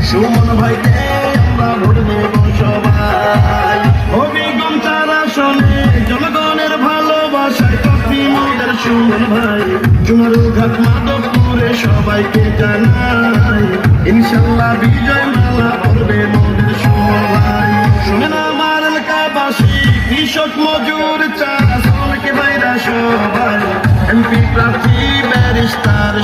সুমন ভাইকে আমরা ভোট দেব সবাই। হবিগঞ্জের আসনে জনগণের ভালোবাসায় প্রার্থী মোদের সুমন ভাই। চুনারুঘাট মাধবপুরে সবাইকে জানাই ইনশাল্লাহ বিজয় মালা করবে মোদের সুমন ভাই। শুনেন আমার এলাকাবাসী, কৃষক মজুর চাষ শ্রমিক ভাইরা সবাই, এমপি প্রার্থী ব্যারিস্টার